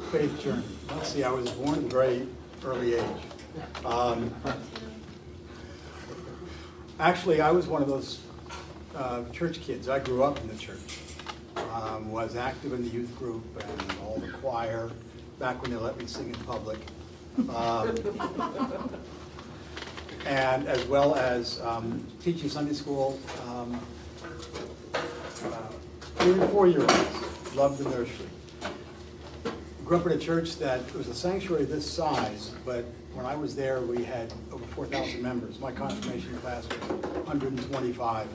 faith journey. Let's see, I was born at a very early age. Actually, I was one of those church kids. I grew up in the church. Was active in the youth group and all the choir, back when they let me sing in public. And as well as teaching Sunday school. 3 and 4-year-olds, loved the nursery. Grew up in a church that was a sanctuary this size, but when I was there, we had over 4,000 members. My confirmation class was 125.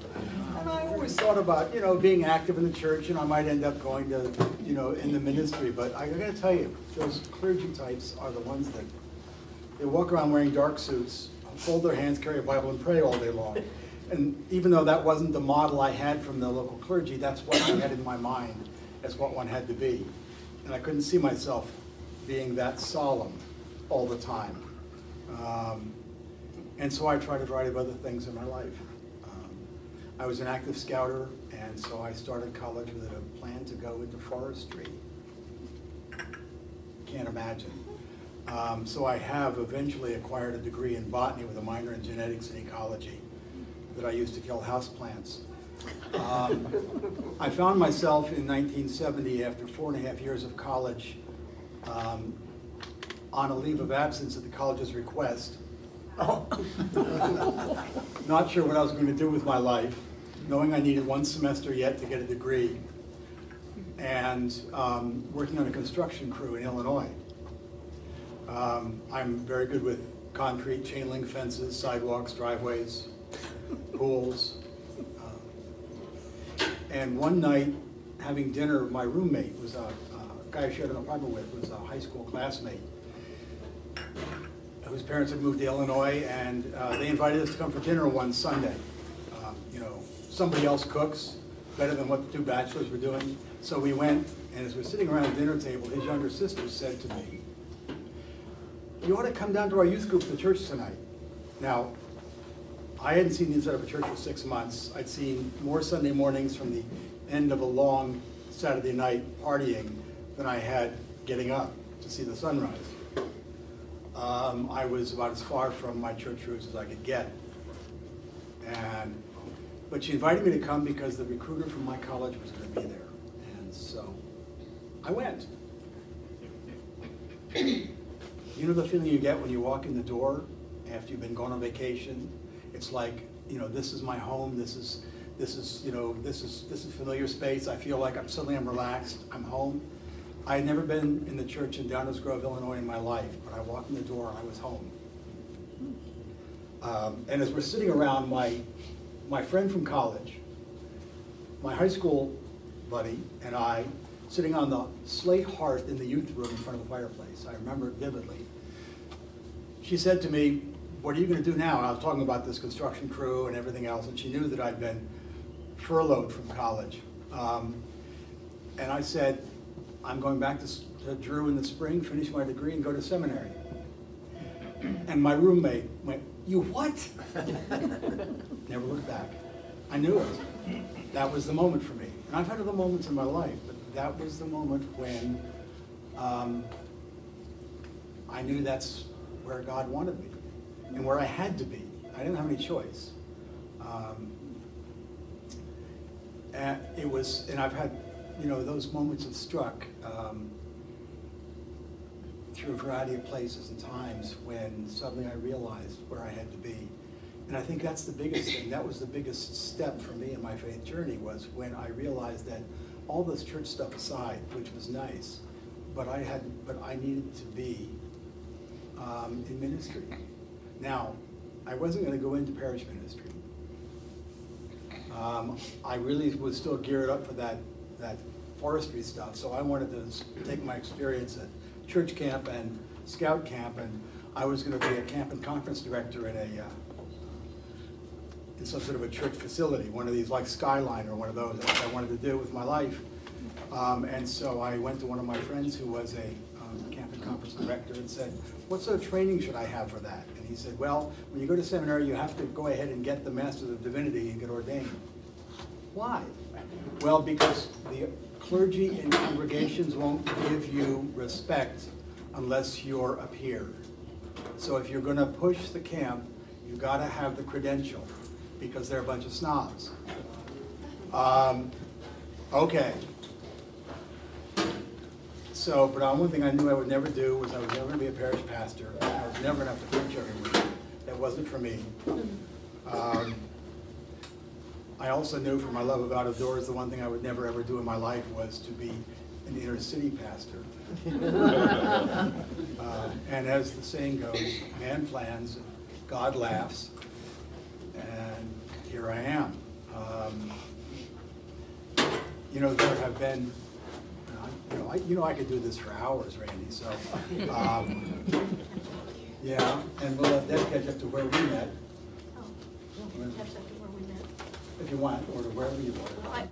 And I always thought about, being active in the church, and I might end up going to, in the ministry. But I gotta tell you, those clergy types are the ones that, they walk around wearing dark suits, fold their hands, carry a Bible, and pray all day long. And even though that wasn't the model I had from the local clergy, that's what I had in my mind as what one had to be. And I couldn't see myself being that solemn all the time. And so I tried a variety of other things in my life. I was an active scouter, and so I started college with a plan to go into forestry. Can't imagine. So I have eventually acquired a degree in botany with a minor in genetics and ecology that I used to kill houseplants. I found myself in 1970, after 4.5 years of college, on a leave of absence at the college's request. Not sure what I was going to do with my life, knowing I needed 1 semester yet to get a degree, and working on a construction crew in Illinois. I'm very good with concrete, chain link fences, sidewalks, driveways, pools. And one night, having dinner, my roommate was a guy I shared an apartment with, was a high school classmate whose parents had moved to Illinois, and they invited us to come for dinner one Sunday. Somebody else cooks better than what the 2 bachelors were doing. So we went, and as we're sitting around the dinner table, his younger sister said to me, "You ought to come down to our youth group at the church tonight." Now, I hadn't seen the inside of a church for 6 months. I'd seen more Sunday mornings from the end of a long Saturday night partying than I had getting up to see the sunrise. I was about as far from my church roots as I could get. But she invited me to come because the recruiter from my college was going to be there. And so I went. You know the feeling you get when you walk in the door after you've been going on vacation? It's like, this is my home. This is familiar space. I feel like I'm relaxed. I'm home. I had never been in the church in Downers Grove, Illinois in my life, but I walked in the door and I was home. And as we're sitting around, my friend from college, my high school buddy, and I, sitting on the slate hearth in the youth room in front of the fireplace. I remember it vividly. She said to me, "What are you going to do now?" And I was talking about this construction crew and everything else, and she knew that I'd been furloughed from college. And I said, "I'm going back to Drew in the spring, finish my degree, and go to seminary." And my roommate went, "You what?" Never looked back. I knew it. That was the moment for me. And I've had other moments in my life, but that was the moment when I knew that's where God wanted me and where I had to be. I didn't have any choice. And I've had, those moments have struck through a variety of places and times when suddenly I realized where I had to be. And I think that's the biggest thing. That was the biggest step for me in my faith journey, was when I realized that all this church stuff aside, which was nice, but I needed to be in ministry. Now, I wasn't going to go into parish ministry. I really was still geared up for that forestry stuff, so I wanted to take my experience at church camp and scout camp, and I was going to be a camp and conference director in some sort of a church facility, one of these like Skyline or one of those that I wanted to do with my life. And so I went to one of my friends who was a camp and conference director and said, "What sort of training should I have for that?" And he said, "Well, when you go to seminary, you have to go ahead and get the Masters of Divinity and get ordained." Why? Well, because the clergy in congregations won't give you respect unless you're a peer. So if you're gonna push the camp, you gotta have the credential, because they're a bunch of snobs. Okay. So, but one thing I knew I would never do was I was never gonna be a parish pastor. I was never gonna have to preach every week. That wasn't for me. I also knew from my love of out of doors, the one thing I would never ever do in my life was to be an inner city pastor. And as the saying goes, man plans, God laughs, and here I am. There have been, I could do this for hours, Randy, so. Yeah, and we'll let Deb catch up to where we met. Oh, catch up to where we met. If you want, or to wherever you want. Well,